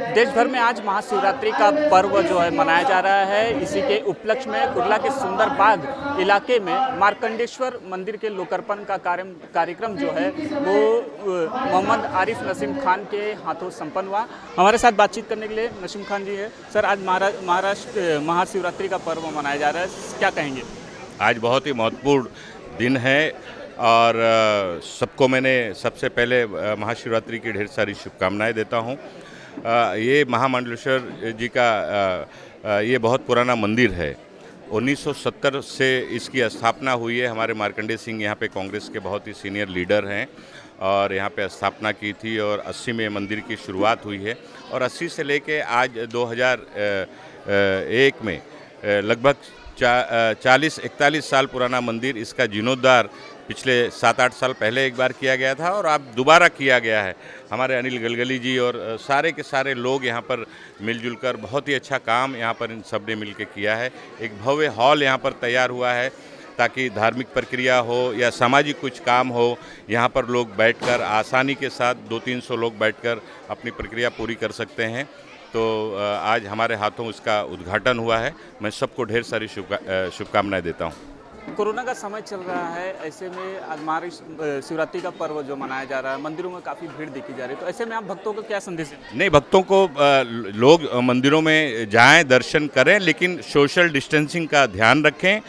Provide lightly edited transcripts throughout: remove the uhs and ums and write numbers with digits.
देश भर में आज महाशिवरात्रि का पर्व जो है मनाया जा रहा है। इसी के उपलक्ष्य में कुर्ला के सुंदर बाग इलाके में मार्कंडेश्वर मंदिर के लोकार्पण का कार्यक्रम जो है वो मोहम्मद आरिफ नसीम खान के हाथों संपन्न हुआ। हमारे साथ बातचीत करने के लिए नसीम खान जी है। सर, आज महाराष्ट्र महाशिवरात्रि का पर्व मनाया जा रहा है, क्या कहेंगे? आज बहुत ही महत्वपूर्ण दिन है और सबको मैंने सबसे पहले महाशिवरात्रि की ढेर सारी शुभकामनाएं देता हूं। ये महामंडलेश्वर जी का ये बहुत पुराना मंदिर है। 1970 से इसकी स्थापना हुई है। हमारे मार्कंडेय सिंह यहाँ पे कांग्रेस के बहुत ही सीनियर लीडर हैं और यहाँ पे स्थापना की थी और 80 में मंदिर की शुरुआत हुई है और 80 से लेके आज 2001 में लगभग 40-41 साल पुराना मंदिर, इसका जीर्णोद्धार पिछले 7-8 साल पहले एक बार किया गया था और अब दोबारा किया गया है। हमारे अनिल गलगली जी और सारे के सारे लोग यहाँ पर मिलजुल कर बहुत ही अच्छा काम यहाँ पर इन सब ने मिल के किया है। एक भव्य हॉल यहाँ पर तैयार हुआ है ताकि धार्मिक प्रक्रिया हो या सामाजिक कुछ काम हो, यहाँ पर लोग बैठकर आसानी के साथ 200-300 लोग बैठकर अपनी प्रक्रिया पूरी कर सकते हैं। तो आज हमारे हाथों इसका उद्घाटन हुआ है। मैं सबको ढेर सारी शुभकामनाएं देता हूँ। कोरोना का समय चल रहा है, ऐसे में आज महाशिवरात्रि का पर्व जो मनाया जा रहा है, मंदिरों में काफ़ी भीड़ देखी जा रही है, तो ऐसे में आप भक्तों को क्या संदेश दें? नहीं, भक्तों को लोग मंदिरों में जाएं, दर्शन करें, लेकिन सोशल डिस्टेंसिंग का ध्यान रखें,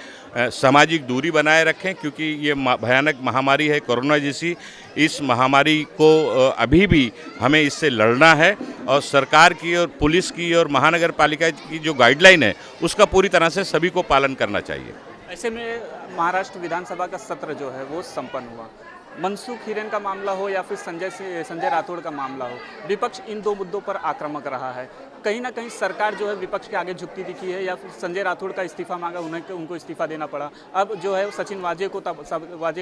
सामाजिक दूरी बनाए रखें, क्योंकि ये भयानक महामारी है कोरोना जैसी। इस महामारी को अभी भी हमें इससे लड़ना है और सरकार की और पुलिस की और महानगर पालिका की जो गाइडलाइन है उसका पूरी तरह से सभी को पालन करना चाहिए। ऐसे में महाराष्ट्र विधानसभा का सत्र जो है वो संपन्न हुआ। मनसुख हिरेन का मामला हो या फिर संजय राठौड़ का मामला हो, विपक्ष इन दो मुद्दों पर आक्रामक रहा है। कहीं ना कहीं सरकार जो है विपक्ष के आगे झुकती दिखी है या फिर संजय राठौड़ का इस्तीफा मांगा, उनको इस्तीफा देना पड़ा। अब जो है सचिन वाजे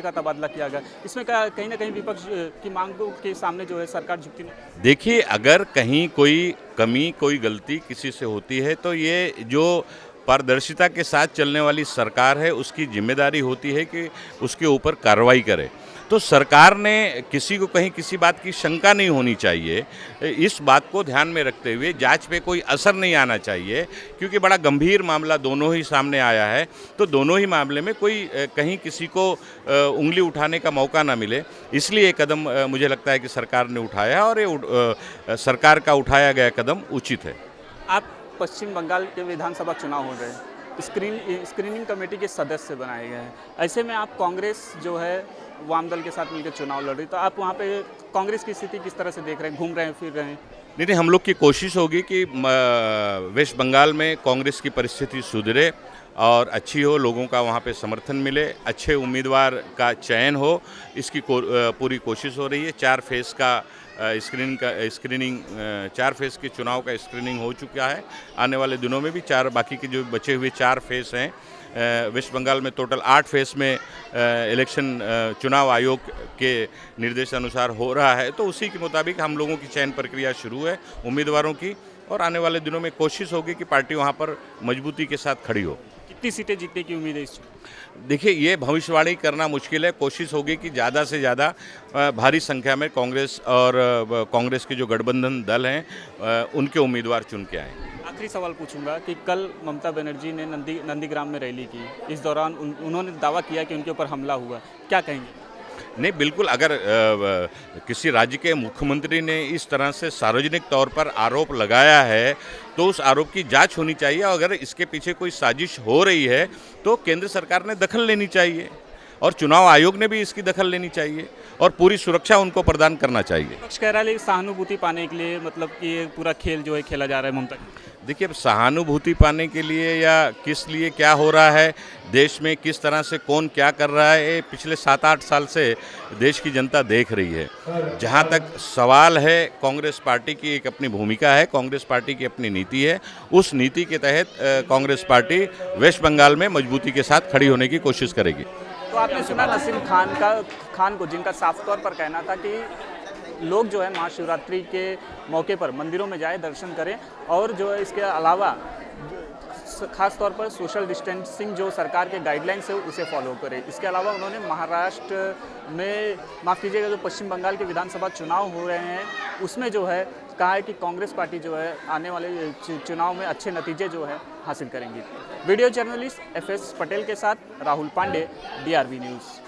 का तबादला किया गया। इसमें कहीं ना कहीं विपक्ष की मांगों के सामने जो है सरकार झुकती नहीं। देखिए, अगर कहीं कोई कमी, कोई गलती किसी से होती है तो ये जो पारदर्शिता के साथ चलने वाली सरकार है उसकी जिम्मेदारी होती है कि उसके ऊपर कार्रवाई करे। तो सरकार ने किसी को कहीं किसी बात की शंका नहीं होनी चाहिए। इस बात को ध्यान में रखते हुए जांच पे कोई असर नहीं आना चाहिए, क्योंकि बड़ा गंभीर मामला दोनों ही सामने आया है। तो दोनों ही मामले में कोई कहीं किसी को उंगली उठाने का मौका ना मिले, इसलिए ये कदम मुझे लगता है कि सरकार ने उठाया और ये सरकार का उठाया गया कदम उचित है। आप पश्चिम बंगाल के विधानसभा चुनाव हो रहे हैं, स्क्रीनिंग कमेटी के सदस्य बनाए गए हैं। ऐसे में आप कांग्रेस जो है वाम दल के साथ मिलकर चुनाव लड़ रही, तो आप वहाँ पे कांग्रेस की स्थिति किस तरह से देख रहे हैं? घूम रहे हैं, फिर रहे हैं? नहीं, हम लोग की कोशिश होगी कि वेस्ट बंगाल में कांग्रेस की परिस्थिति सुधरे और अच्छी हो, लोगों का वहाँ पे समर्थन मिले, अच्छे उम्मीदवार का चयन हो, इसकी पूरी कोशिश हो रही है। 4 फेज़ का स्क्रीनिंग 4 फेज़ के चुनाव का स्क्रीनिंग हो चुका है। आने वाले दिनों में भी बाकी के जो बचे हुए 4 फेज़ हैं, वेस्ट बंगाल में टोटल 8 फेज़ में इलेक्शन चुनाव आयोग के निर्देशानुसार हो रहा है। तो उसी के मुताबिक हम लोगों की चयन प्रक्रिया शुरू है उम्मीदवारों की, और आने वाले दिनों में कोशिश होगी कि पार्टी वहाँ पर मजबूती के साथ खड़ी हो। कितनी सीटें जीतने की उम्मीद है इस? देखिए, ये भविष्यवाणी करना मुश्किल है। कोशिश होगी कि ज़्यादा से ज़्यादा भारी संख्या में कांग्रेस और कांग्रेस के जो गठबंधन दल हैं उनके उम्मीदवार चुन के आए। आखिरी सवाल पूछूंगा कि कल ममता बनर्जी ने नंदीग्राम में रैली की, इस दौरान उन्होंने दावा किया कि उनके ऊपर हमला हुआ, क्या कहेंगे? नहीं, बिल्कुल, अगर किसी राज्य के मुख्यमंत्री ने इस तरह से सार्वजनिक तौर पर आरोप लगाया है तो उस आरोप की जांच होनी चाहिए। अगर इसके पीछे कोई साजिश हो रही है तो केंद्र सरकार ने दखल लेनी चाहिए और चुनाव आयोग ने भी इसकी दखल लेनी चाहिए और पूरी सुरक्षा उनको प्रदान करना चाहिए। पक्ष कह रहा है सहानुभूति पाने के लिए, मतलब कि ये पूरा खेल जो है खेला जा रहा है ममता। देखिए, अब सहानुभूति पाने के लिए या किस लिए क्या हो रहा है, देश में किस तरह से कौन क्या कर रहा है, पिछले 7-8 साल से देश की जनता देख रही है। जहाँ तक सवाल है, कांग्रेस पार्टी की एक अपनी भूमिका है, कांग्रेस पार्टी की अपनी नीति है। उस नीति के तहत कांग्रेस पार्टी वेस्ट बंगाल में मजबूती के साथ खड़ी होने की कोशिश करेगी। तो आपने सुना नसीम खान को, जिनका साफ तौर पर कहना था कि लोग जो है महाशिवरात्रि के मौके पर मंदिरों में जाए, दर्शन करें और जो है इसके अलावा खास तौर पर सोशल डिस्टेंसिंग जो सरकार के गाइडलाइंस है उसे फॉलो करे। इसके अलावा उन्होंने महाराष्ट्र में, माफ़ कीजिएगा, जो पश्चिम बंगाल के विधानसभा चुनाव हो रहे हैं उसमें जो है कहा है कि कांग्रेस पार्टी जो है आने वाले चुनाव में अच्छे नतीजे जो है हासिल करेंगी। वीडियो जर्नलिस्ट FS पटेल के साथ राहुल पांडे, DRV न्यूज़।